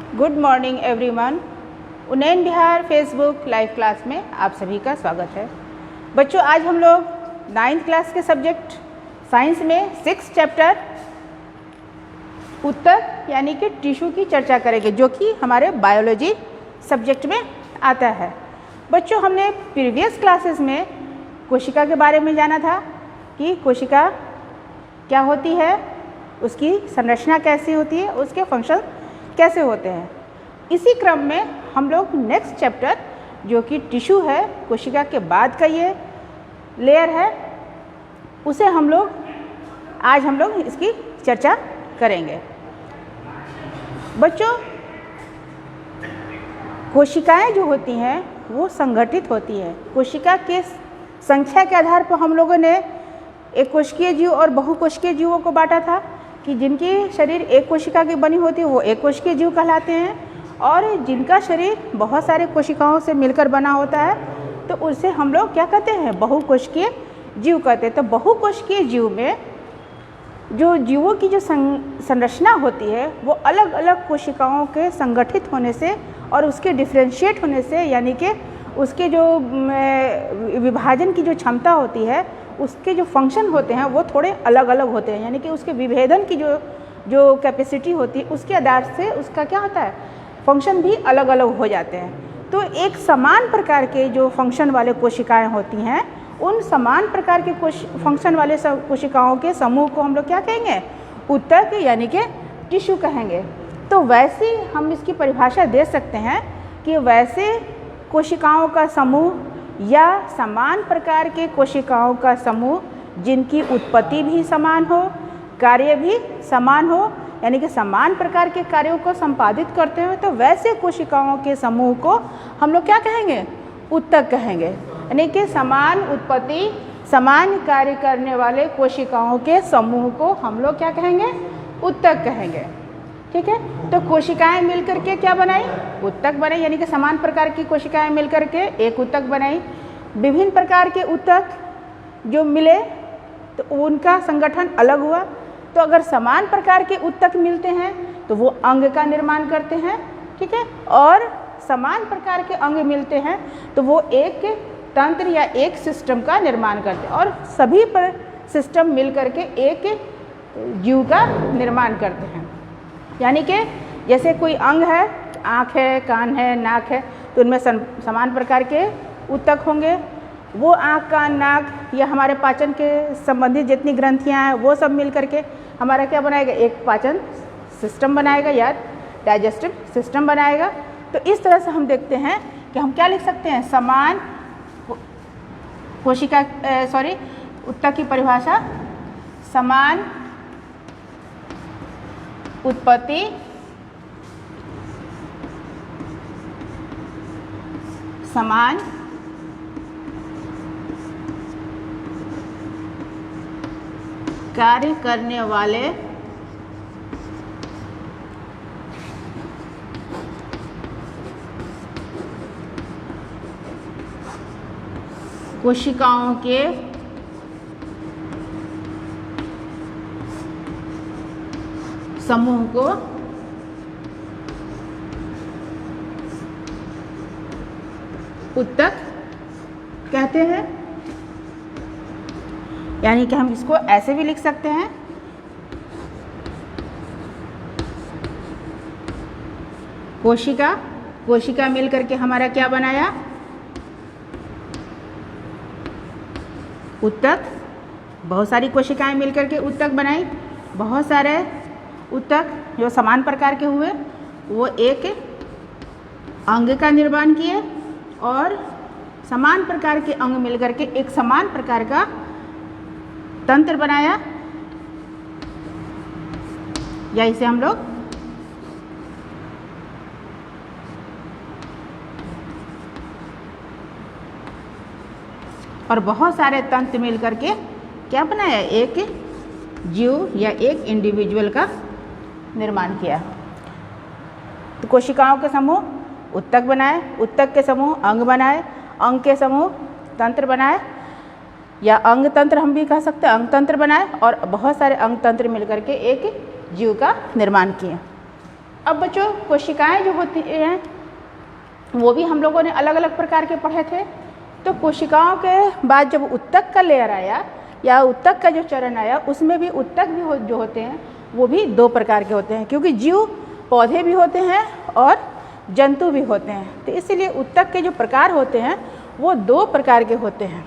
Good morning everyone. उन्नयन Bihar Facebook live class में आप सभी का स्वागत है। बच्चों, आज हम लोग 9th क्लास के सब्जेक्ट साइंस में 6th चैप्टर ऊतक यानी कि टिश्यू की चर्चा करेंगे, जो कि हमारे बायोलॉजी सब्जेक्ट में आता है। बच्चों, हमने प्रीवियस क्लासेस में कोशिका के बारे में जाना था कि कोशिका क्या होती है, उसकी संरचना कैसी होती है, उसके फंक्शन कैसे होते हैं। इसी क्रम में हम लोग नेक्स्ट चैप्टर जो कि टिश्यू है, कोशिका के बाद का ये लेयर है, उसे आज हम लोग इसकी चर्चा करेंगे। बच्चों, कोशिकाएं जो होती हैं वो संगठित होती हैं। कोशिका के संख्या के आधार पर हम लोगों ने एक कोशिकीय जीव और बहुकोशिकीय जीवों को बांटा था कि जिनकी शरीर एक कोशिका की बनी होती है वो एक कोशिकीय जीव कहलाते हैं, और जिनका शरीर बहुत सारे कोशिकाओं से मिलकर बना होता है तो उसे हम लोग क्या कहते हैं, बहुकोशिकीय जीव कहते हैं। तो बहुकोशिकीय जीव में जो जीवों की जो संरचना होती है वो अलग अलग कोशिकाओं के संगठित होने से और उसके डिफ्रेंशिएट होने से, यानी कि उसके जो विभाजन की जो क्षमता होती है, उसके जो फंक्शन होते हैं वो थोड़े अलग अलग होते हैं। यानी कि उसके विभेदन की जो कैपेसिटी होती है उसके आधार से उसका क्या होता है, फंक्शन भी अलग अलग हो जाते हैं। तो एक समान प्रकार के जो फंक्शन वाले कोशिकाएं होती हैं, उन समान प्रकार के फंक्शन वाले कोशिकाओं के समूह को हम लोग क्या कहेंगे, ऊतक यानी कि टिश्यू कहेंगे। तो वैसे हम इसकी परिभाषा दे सकते हैं कि वैसे कोशिकाओं का समूह या समान प्रकार के कोशिकाओं का समूह जिनकी उत्पत्ति भी समान हो, कार्य भी समान हो, यानी कि समान प्रकार के कार्यों को संपादित करते हैं, तो वैसे कोशिकाओं के समूह को हम लोग क्या कहेंगे, ऊतक कहेंगे। यानी कि समान उत्पत्ति समान कार्य करने वाले कोशिकाओं के समूह को हम लोग क्या कहेंगे, ऊतक कहेंगे। ठीक है, तो कोशिकाएं मिलकर के क्या बनाई, ऊतक बनाई, यानी कि समान प्रकार की कोशिकाएं मिलकर के एक ऊतक बनाई। विभिन्न प्रकार के ऊतक जो मिले तो उनका संगठन अलग हुआ। तो अगर समान प्रकार के ऊतक मिलते हैं तो वो अंग का निर्माण करते हैं, ठीक है, और समान प्रकार के अंग मिलते हैं तो वो एक तंत्र या एक सिस्टम का निर्माण करते हैं, और सभी पर सिस्टम मिल करके एक जीव का निर्माण करते हैं। यानी कि जैसे कोई अंग है, आँख है, कान है, नाक है, तो उनमें समान प्रकार के ऊतक होंगे। वो आँख, कान, नाक या हमारे पाचन के संबंधित जितनी ग्रंथियाँ हैं वो सब मिल करके हमारा क्या बनाएगा, एक पाचन सिस्टम बनाएगा या डाइजेस्टिव सिस्टम बनाएगा। तो इस तरह से हम देखते हैं कि हम क्या लिख सकते हैं, समान ऊतक की परिभाषा, समान उत्पत्ति समान कार्य करने वाले कोशिकाओं के समूह को ऊतक कहते हैं। यानी कि हम इसको ऐसे भी लिख सकते हैं, कोशिका मिल करके हमारा क्या बनाया, ऊतक। बहुत सारी कोशिकाएं मिलकर के ऊतक बनाई। बहुत सारे ऊतक जो समान प्रकार के हुए वो एक अंग का निर्माण किए, और समान प्रकार के अंग मिलकर के एक समान प्रकार का तंत्र बनाया, या इसे हम लोग और बहुत सारे तंत्र मिलकर के क्या बनाया, एक जीव या एक इंडिविजुअल का निर्माण किया। तो कोशिकाओं के समूह ऊतक बनाए, ऊतक के समूह अंग बनाए, अंग के समूह तंत्र बनाए, या अंग तंत्र हम भी कह सकते हैं, अंग तंत्र बनाए, और बहुत सारे अंग तंत्र मिलकर के एक जीव का निर्माण किए। अब बच्चों कोशिकाएं जो होती हैं वो भी हम लोगों ने अलग अलग प्रकार के पढ़े थे। तो कोशिकाओं के बाद जब उत्तक का लेयर आया या उत्तक का जो चरण आया, उसमें भी उत्तक भी जो होते हैं वो भी दो प्रकार के होते हैं, क्योंकि जीव पौधे भी होते हैं और जंतु भी होते हैं। तो इसीलिए उत्तक के जो प्रकार होते हैं वो दो प्रकार के होते हैं।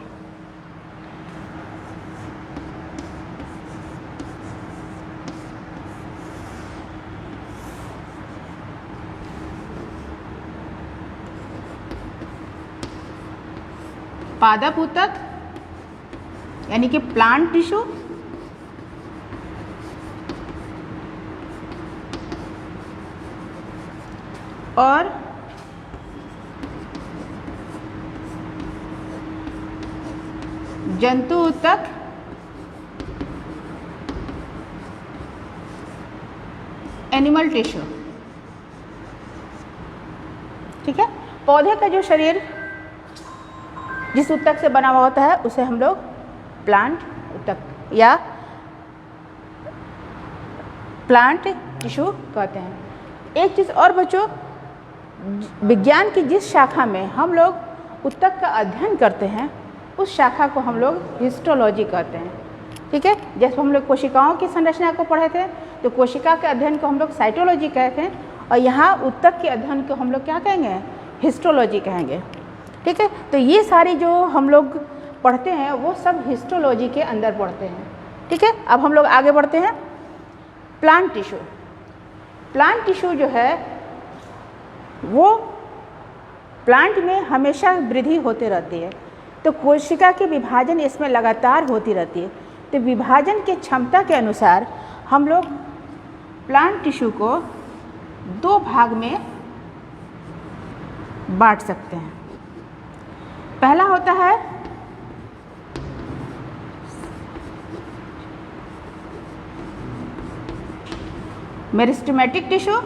पादप ऊतक यानी कि प्लांट टिश्यू और जंतु ऊतक एनिमल टिश्यू। ठीक है, पौधे का जो शरीर जिस ऊतक से बना हुआ होता है उसे हम लोग प्लांट ऊतक या प्लांट टिश्यू कहते हैं। एक चीज़ और बच्चों, विज्ञान की जिस शाखा में हम लोग ऊतक का अध्ययन करते हैं उस शाखा को हम लोग हिस्टोलॉजी कहते हैं। ठीक है, जैसे हम लोग कोशिकाओं की संरचना को पढ़े थे तो कोशिका के अध्ययन को हम लोग साइटोलॉजी कहते हैं, और यहाँ ऊतक के अध्ययन को हम लोग क्या कहेंगे, हिस्टोलॉजी कहेंगे। ठीक है, तो ये सारी जो हम लोग पढ़ते हैं वो सब हिस्टोलॉजी के अंदर पढ़ते हैं। ठीक है, अब हम लोग आगे बढ़ते हैं। प्लांट टिश्यू, प्लांट टिश्यू जो है वो प्लांट में हमेशा वृद्धि होती रहती है, तो कोशिका के विभाजन इसमें लगातार होती रहती है। तो विभाजन की क्षमता के अनुसार हम लोग प्लांट टिश्यू को दो भाग में बांट सकते हैं। पहला होता है मेरिस्टेमेटिक टिश्यू,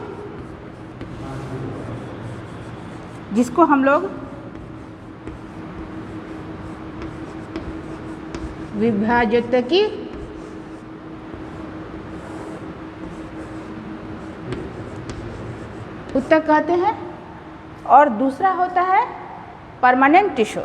जिसको हम लोग विभाजतकी ऊतक कहते हैं, और दूसरा होता है परमानेंट टिश्यू।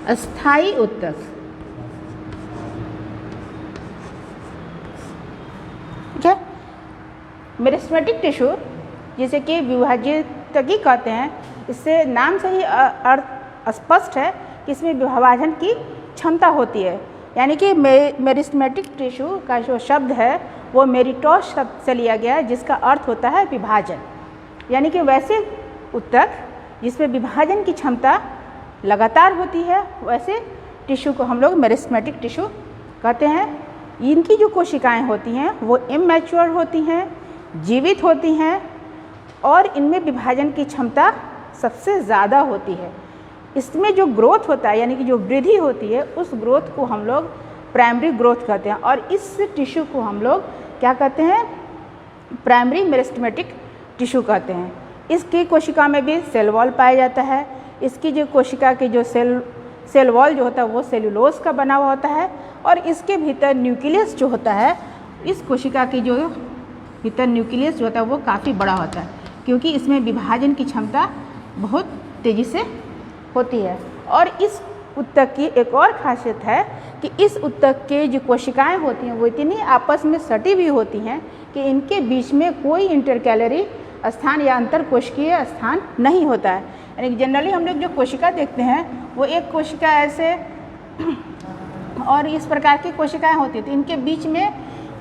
अस्थायी ऊतक। ठीक है, मेरिस्टेमेटिक टिश्यू जिसे कि विभाजतकी कहते हैं, इससे नाम से ही अर्थ स्पष्ट है कि इसमें विभाजन की क्षमता होती है। यानी कि मेरिस्टेमेटिक टिश्यू का जो शब्द है वो मेरिटोस शब्द से लिया गया है, जिसका अर्थ होता है विभाजन। यानी कि वैसे ऊतक जिसमें विभाजन की क्षमता लगातार होती है, वैसे टिश्यू को हम लोग मेरिस्टेमेटिक टिश्यू कहते हैं। इनकी जो कोशिकाएं होती हैं वो इमैच्योर होती हैं, जीवित होती हैं, और इनमें विभाजन की क्षमता सबसे ज़्यादा होती है। इसमें जो ग्रोथ होता है यानी कि जो वृद्धि होती है उस ग्रोथ को हम लोग प्राइमरी ग्रोथ कहते हैं, और इस टिश्यू को हम लोग क्या कहते हैं, प्राइमरी मेरिस्टेमेटिक टिश्यू कहते हैं। इसकी कोशिका में भी सेल वॉल पाया जाता है। इसकी जो कोशिका की जो सेल वॉल जो होता है वो सेलुलोज का बना हुआ होता है, और इसके भीतर न्यूक्लियस जो होता है, इस कोशिका की जो भीतर न्यूक्लियस जो होता है वो काफ़ी बड़ा होता है, क्योंकि इसमें विभाजन की क्षमता बहुत तेज़ी से होती है। और इस ऊतक की एक और खासियत है कि इस ऊतक के जो कोशिकाएं होती हैं वो इतनी आपस में सटी हुई होती हैं कि इनके बीच में कोई इंटरकैलरी स्थान या अंतर कोशिकीय स्थान नहीं होता है। यानी कि जनरली हम लोग जो कोशिका देखते हैं वो एक कोशिका ऐसे और इस प्रकार की कोशिकाएं होती हैं, तो इनके बीच में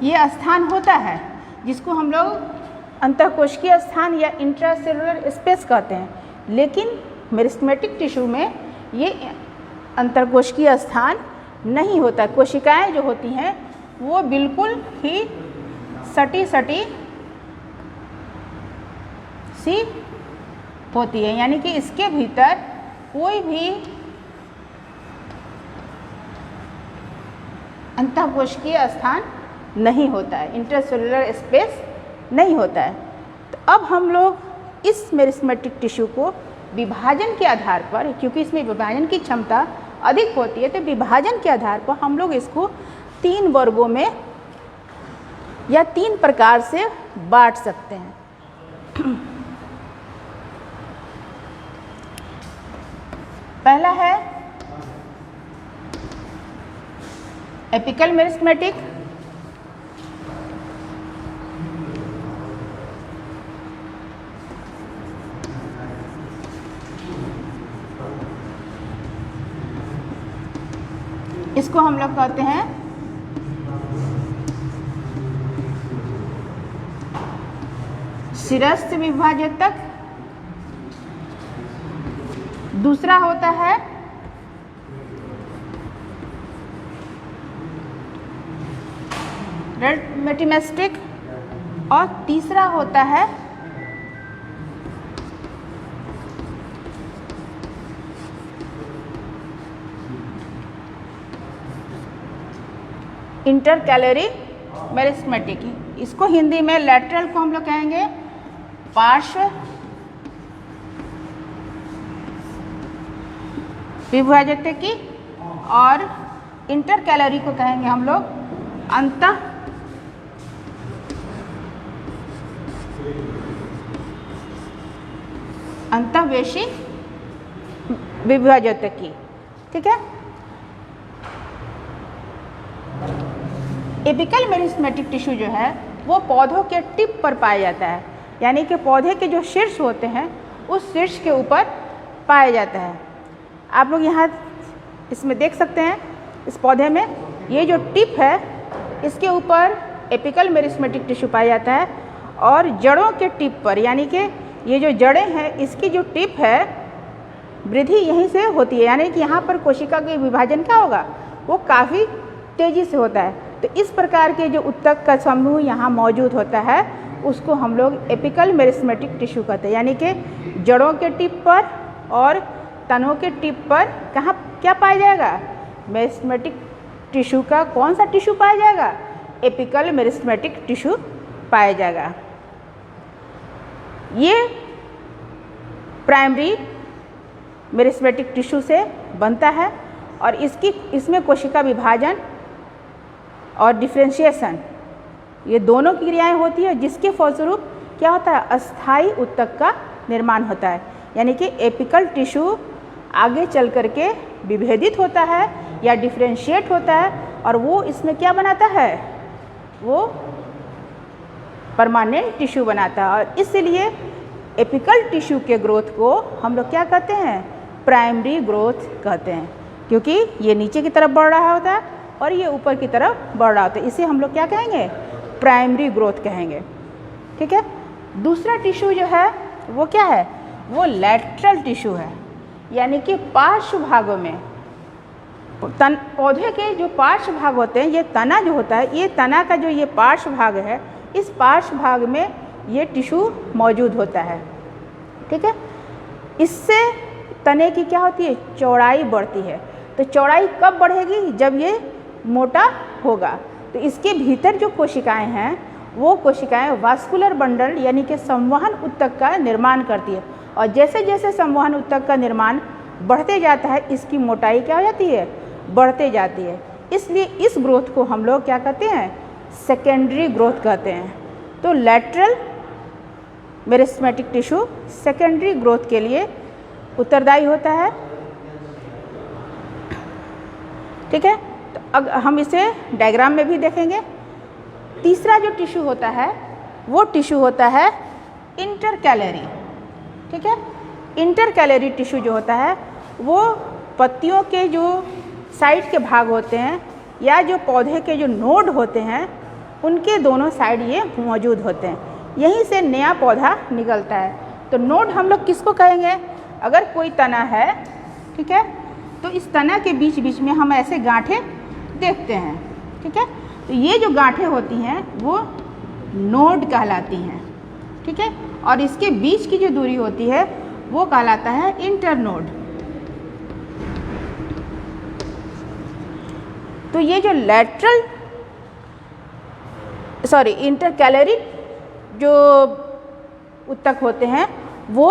ये स्थान होता है जिसको हम लोग अंतःकोशिकीय स्थान या इंट्रासेलुलर स्पेस कहते हैं। लेकिन मेरिस्टेमेटिक टिश्यू में ये अंतःकोशिकीय स्थान नहीं होता। कोशिकाएं जो होती हैं वो बिल्कुल ही सटी सी होती है, यानी कि इसके भीतर कोई भी अंतःकोशिकीय स्थान नहीं होता है, इंटरसेलुलर स्पेस नहीं होता है। तो अब हम लोग इस मेरिस्टेमेटिक टिश्यू को विभाजन के आधार पर, क्योंकि इसमें विभाजन की क्षमता अधिक होती है, तो विभाजन के आधार पर हम लोग इसको 3 वर्गों में या 3 प्रकार से बांट सकते हैं। पहला है एपिकल मेरिस्टेमेटिक, इसको हम लोग कहते हैं शिरस्त्र विभाजक। दूसरा होता है मेटिमेस्टिक और तीसरा होता है इंटरकैलरी मेरिस्टेमेटिक। इसको हिंदी में लैटरल को हम लोग कहेंगे पार्श्व विभाजक और इंटरकैलरी को कहेंगे हम लोग अंतःवेशी विभाजक। ठीक है। एपिकल मेरिस्टेमेटिक टिश्यू जो है वो पौधों के टिप पर पाया जाता है, यानी कि पौधे के जो शीर्ष होते हैं उस शीर्ष के ऊपर पाया जाता है। आप लोग यहाँ इसमें देख सकते हैं, इस पौधे में ये जो टिप है इसके ऊपर एपिकल मेरिस्टेमेटिक टिश्यू पाया जाता है, और जड़ों के टिप पर, यानी कि ये जो जड़ें हैं इसकी जो टिप है वृद्धि यहीं से होती है, यानी कि यहाँ पर कोशिका के विभाजन क्या होगा, वो काफ़ी तेज़ी से होता है। तो इस प्रकार के जो उत्तक का समूह यहाँ मौजूद होता है उसको हम लोग एपिकल मेरिस्टेमेटिक टिश्यू कहते हैं, यानी कि जड़ों के टिप पर और तनों के टिप पर कहाँ क्या पाया जाएगा, मेरिस्टेमेटिक टिश्यू का कौन सा टिश्यू पाया जाएगा, एपिकल मेरिस्टेमेटिक टिश्यू पाया जाएगा। ये प्राइमरी मेरिस्टेमेटिक टिश्यू से बनता है और इसमें कोशिका विभाजन और डिफ्रेंशिएशन ये दोनों की क्रियाएं होती है, जिसके फलस्वरूप क्या होता है, अस्थायी उत्तक का निर्माण होता है, यानी कि एपिकल टिश्यू आगे चल करके विभेदित होता है या डिफ्रेंशिएट होता है और वो इसमें क्या बनाता है, वो परमानेंट टिश्यू बनाता है। और इसलिए एपिकल टिश्यू के ग्रोथ को हम लोग क्या कहते हैं, प्राइमरी ग्रोथ कहते हैं, क्योंकि ये नीचे की तरफ बढ़ रहा होता है और ये ऊपर की तरफ बढ़ रहा होता है, इसे हम लोग क्या कहेंगे, प्राइमरी ग्रोथ कहेंगे। ठीक है। दूसरा टिश्यू जो है वो क्या है, वो लैटरल टिश्यू है, यानी कि पार्श्व भागों में पौधे के जो पार्श्व भाग होते हैं, ये तना जो होता है, ये तना का जो ये पार्श्व भाग है, इस पार्श्व भाग में ये टिश्यू मौजूद होता है। ठीक है। इससे तने की क्या होती है, चौड़ाई बढ़ती है। तो चौड़ाई कब बढ़ेगी, जब ये मोटा होगा। तो इसके भीतर जो कोशिकाएं हैं वो कोशिकाएं वास्कुलर बंडल यानी कि संवहन उत्तक का निर्माण करती है, और जैसे जैसे संवहन उत्तक का निर्माण बढ़ते जाता है इसकी मोटाई क्या हो जाती है, बढ़ते जाती है। इसलिए इस ग्रोथ को हम लोग क्या कहते हैं, सेकेंडरी ग्रोथ कहते हैं। तो lateral meristematic tissue secondary growth के लिए उत्तरदायी होता है। ठीक है। तो अब हम इसे डायग्राम में भी देखेंगे। तीसरा जो टिश्यू होता है वो टिश्यू होता है इंटरकैलरी। ठीक है। इंटरकैलरी टिश्यू जो होता है वो पत्तियों के जो साइड के भाग होते हैं या जो पौधे के जो नोड होते हैं उनके दोनों साइड ये मौजूद होते हैं, यहीं से नया पौधा निकलता है। तो नोड हम लोग किसको कहेंगे, अगर कोई तना है, ठीक है, तो इस तना के बीच बीच में हम ऐसे गांठें देखते हैं। ठीक है। तो ये जो गांठें होती हैं वो नोड कहलाती हैं। ठीक है। और इसके बीच की जो दूरी होती है वो कहलाता है इंटरनोड। तो ये जो इंटरकैलरी जो उत्तक होते हैं वो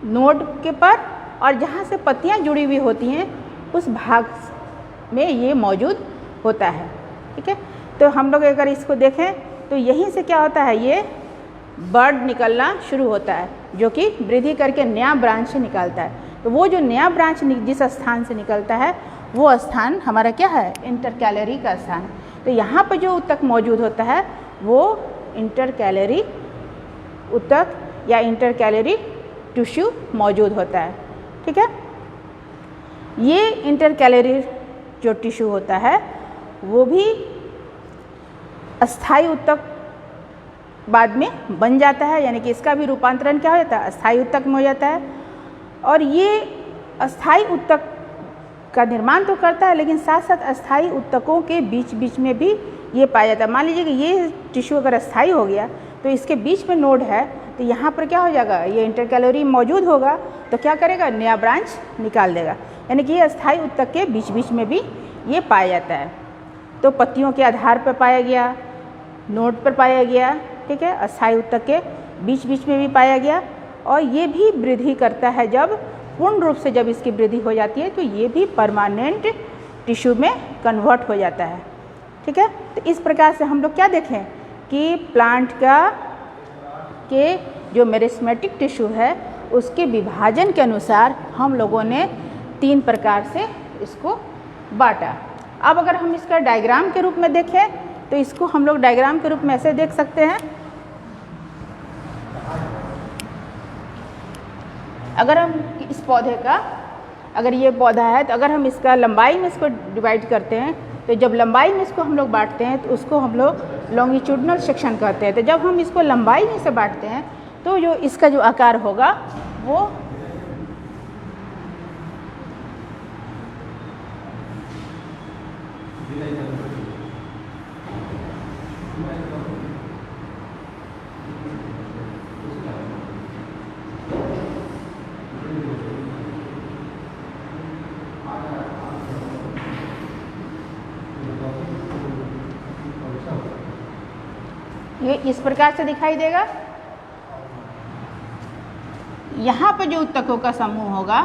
नोड के पर और जहाँ से पत्तियाँ जुड़ी हुई होती हैं उस भाग में ये मौजूद होता है। ठीक है, तो हम लोग अगर इसको देखें तो यहीं से क्या होता है, ये बर्ड निकलना शुरू होता है जो कि वृद्धि करके नया ब्रांच निकालता है। तो वो जो नया ब्रांच जिस स्थान से निकलता है वो स्थान हमारा क्या है, इंटरकैलरी का स्थान। तो यहाँ पर जो ऊतक मौजूद होता है वो इंटरकैलरी ऊतक या इंटरकैलरी टिश्यू मौजूद होता है। ठीक है, ये इंटरकैलरी जो टिश्यू होता है वो भी अस्थायी ऊतक बाद में बन जाता है, यानी कि इसका भी रूपांतरण क्या हो जाता है, अस्थायी ऊतक में हो जाता है। और ये अस्थायी ऊतक का निर्माण तो करता है लेकिन साथ साथ अस्थायी ऊतकों के बीच बीच में भी ये पाया जाता है। मान लीजिए कि ये टिश्यू अगर अस्थायी हो गया तो इसके बीच में नोड है, तो यहाँ पर क्या हो जाएगा, ये इंटरकैलरी मौजूद होगा तो क्या करेगा, नया ब्रांच निकाल देगा। यानी कि ये अस्थायी ऊतक के बीच बीच में भी ये पाया जाता है। तो पत्तियों के आधार पर पाया गया, नोड पर पाया गया, ठीक है, अस्थायी ऊतक के बीच बीच में भी पाया गया। और ये भी वृद्धि करता है, जब पूर्ण रूप से जब इसकी वृद्धि हो जाती है तो ये भी परमानेंट टिश्यू में कन्वर्ट हो जाता है। ठीक है, तो इस प्रकार से हम लोग क्या देखें कि प्लांट के जो मेरिस्टेमेटिक टिश्यू है उसके विभाजन के अनुसार हम लोगों ने 3 प्रकार से इसको बांटा। अब अगर हम इसका डायग्राम के रूप में देखें तो इसको हम लोग डायग्राम के रूप में ऐसे देख सकते हैं। अगर हम इस पौधे का, अगर ये पौधा है तो अगर हम इसका लंबाई में इसको डिवाइड करते हैं तो जब लंबाई में इसको हम लोग बांटते हैं तो उसको हम लोग लॉन्गिट्यूडनल सेक्शन कहते हैं। तो जब हम इसको लंबाई में से बांटते हैं तो जो इसका जो आकार होगा वो ये इस प्रकार से दिखाई देगा। यहाँ पर जो ऊतकों का समूह होगा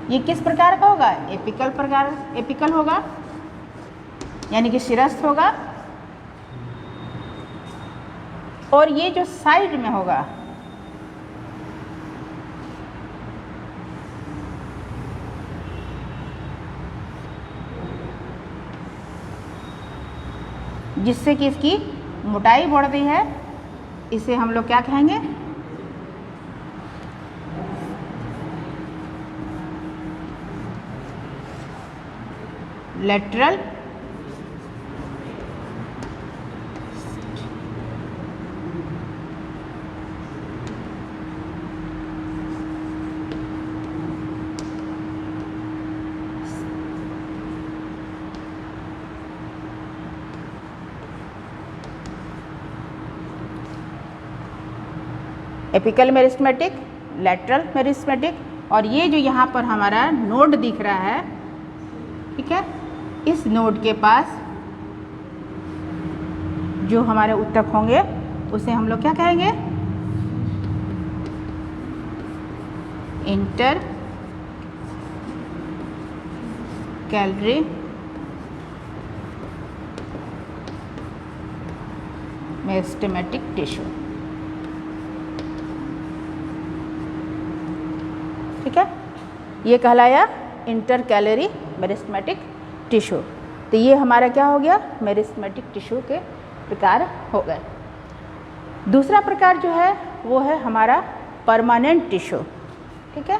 ये किस प्रकार का होगा, एपिकल होगा, यानी कि शिरस्थ होगा। और ये जो साइड में होगा जिससे कि इसकी मोटाई बढ़ रही है, इसे हम लोग क्या कहेंगे, lateral apical meristematic, lateral meristematic. और ये जो यहाँ पर हमारा नोड दिख रहा है, ठीक है, इस नोड के पास जो हमारे ऊतक होंगे उसे हम लोग क्या कहेंगे, इंटर कैलरी मेरिस्टेमेटिक टिश्यू। ठीक है, ये कहलाया इंटरकैलरी मेरिस्टेमेटिक टिश्यू। तो ये हमारा क्या हो गया, मेरिस्टेमेटिक टिश्यू के प्रकार हो गए। दूसरा प्रकार जो है वो है हमारा परमानेंट टिश्यू। ठीक है,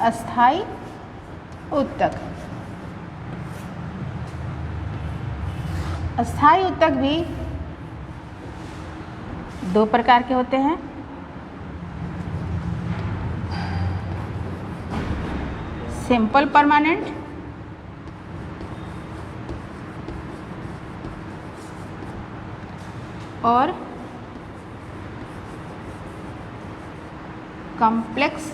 अस्थाई ऊतक। अस्थाई ऊतक भी दो प्रकार के होते हैं। सिंपल परमानेंट और कॉम्प्लेक्स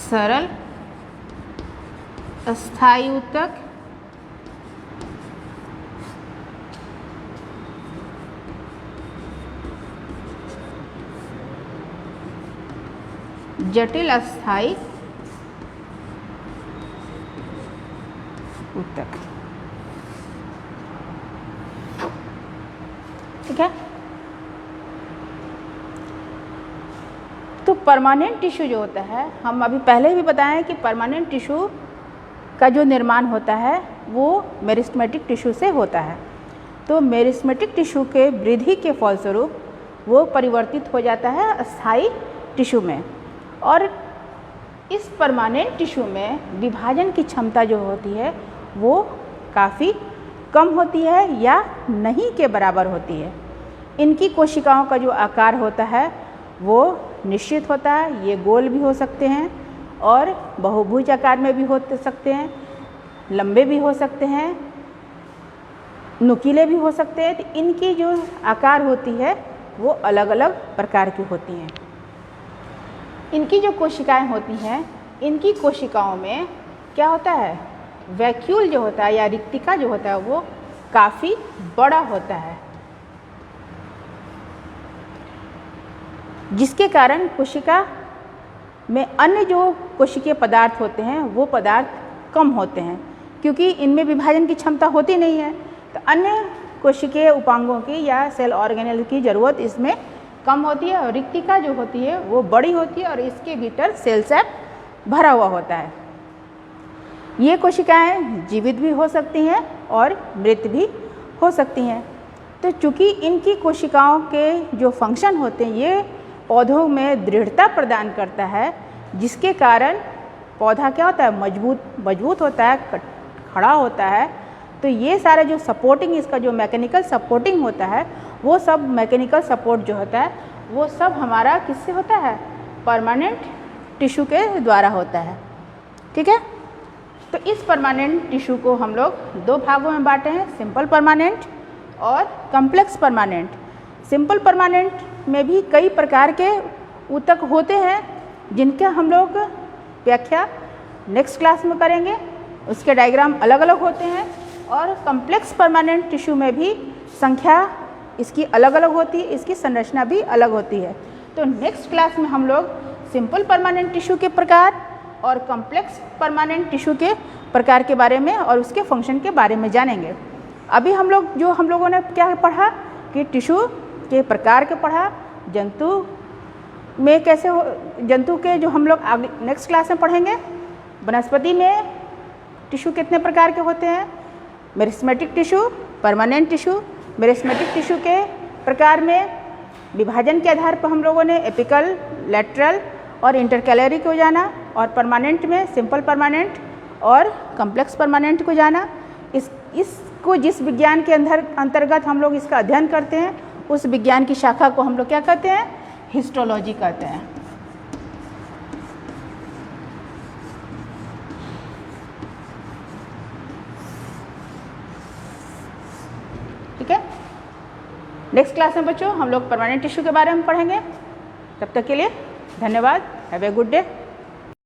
सरल अस्थायी ऊतक जटिल अस्थायी ऊतक। ठीक है। तो परमानेंट टिश्यू जो होता है, हम अभी पहले भी बताएं कि परमानेंट टिश्यू का जो निर्माण होता है वो मेरिस्टेमेटिक टिश्यू से होता है। तो मेरिस्टेमेटिक टिश्यू के वृद्धि के फलस्वरूप वो परिवर्तित हो जाता है अस्थायी टिश्यू में, और इस परमानेंट टिश्यू में विभाजन की क्षमता जो होती है वो काफ़ी कम होती है या नहीं के बराबर होती है। इनकी कोशिकाओं का जो आकार होता है वो निश्चित होता है। ये गोल भी हो सकते हैं और बहुभुज आकार में भी हो सकते हैं, लंबे भी हो सकते हैं, नुकीले भी हो सकते हैं। तो इनकी जो आकार होती है वो अलग अलग प्रकार की होती हैं। इनकी जो कोशिकाएं होती हैं, इनकी कोशिकाओं में क्या होता है, वैक्यूल जो होता है या रिक्तिका जो होता है वो काफ़ी बड़ा होता है, जिसके कारण कोशिका में अन्य जो कोशिकीय पदार्थ होते हैं वो पदार्थ कम होते हैं, क्योंकि इनमें विभाजन की क्षमता होती नहीं है। तो अन्य कोशिकीय उपांगों की या सेल ऑर्गेनेल की ज़रूरत इसमें कम होती है, और रिक्तिका जो होती है वो बड़ी होती है और इसके भीतर सेल सैप भरा हुआ होता है। ये कोशिकाएं जीवित भी हो सकती हैं और मृत भी हो सकती हैं। तो चूँकि इनकी कोशिकाओं के जो फंक्शन होते हैं ये पौधों में दृढ़ता प्रदान करता है, जिसके कारण पौधा क्या होता है, मजबूत होता है, खड़ा होता है। तो ये सारे जो सपोर्टिंग, इसका जो मैकेनिकल सपोर्टिंग होता है वो सब मैकेनिकल सपोर्ट जो होता है वो सब हमारा किससे होता है, परमानेंट टिश्यू के द्वारा होता है। ठीक है। तो इस परमानेंट टिश्यू को हम लोग दो भागों में बांटे हैं, सिंपल परमानेंट और कॉम्प्लेक्स परमानेंट। सिंपल परमानेंट में भी कई प्रकार के ऊतक होते हैं जिनका हम लोग व्याख्या नेक्स्ट क्लास में करेंगे, उसके डायग्राम अलग अलग होते हैं। और कॉम्प्लेक्स परमानेंट टिश्यू में भी संख्या इसकी अलग अलग होती है, इसकी संरचना भी अलग होती है। तो नेक्स्ट क्लास में हम लोग सिंपल परमानेंट टिश्यू के प्रकार और कॉम्प्लेक्स परमानेंट टिश्यू के प्रकार के बारे में और उसके फंक्शन के बारे में जानेंगे। अभी हम लोगों ने क्या पढ़ा कि टिश्यू के प्रकार के पढ़ा, जंतु में कैसे हो, जंतु के जो हम लोग आगे नेक्स्ट क्लास में पढ़ेंगे। वनस्पति में टिश्यू कितने प्रकार के होते हैं, meristematic tissue, permanent tissue. Meristematic tissue के प्रकार में विभाजन के आधार पर हम लोगों ने एपिकल, लेटरल और इंटरकैलरी को जाना, और परमानेंट में सिंपल परमानेंट और कॉम्प्लेक्स परमानेंट को जाना। इसको जिस विज्ञान के अंतर्गत हम लोग इसका अध्ययन करते हैं उस विज्ञान की शाखा को हम लोग क्या कहते हैं, हिस्टोलॉजी कहते हैं। ठीक है। नेक्स्ट क्लास में बच्चों हम लोग परमानेंट टिश्यू के बारे में पढ़ेंगे। तब तक के लिए धन्यवाद। Have a good day.